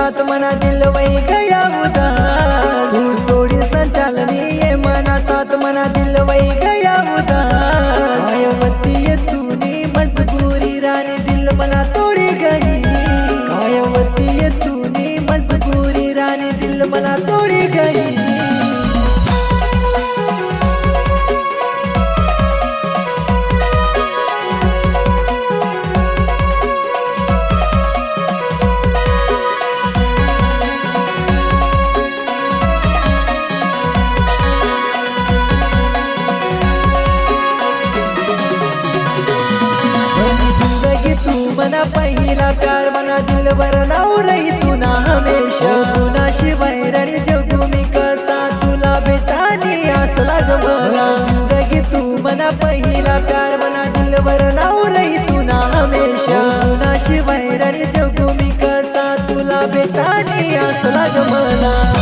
साथ मना दिल वही गया उदास। तू सोड़ी संचालनी ये मना साथ मना दिल वही गया उदास। मायावती ये तूने मजबूरी रानी दिल मना तोड़ी गई। मायावती ये तूने मजबूरी रानी दिल मना तोड़ी गई। मना पहिला प्यार मना दिल वर नाव रही तू ना हमेशा। तुना शिवाय रणी जगू मी कसा तुला भेटानी आस लाग मला। जिंदगी तू मना पहिला प्यार मना दिल वर नाव रही तू ना हमेशा। तुना शिवाय रणी जगू मी कसा तुला भेटानी आस लाग मला।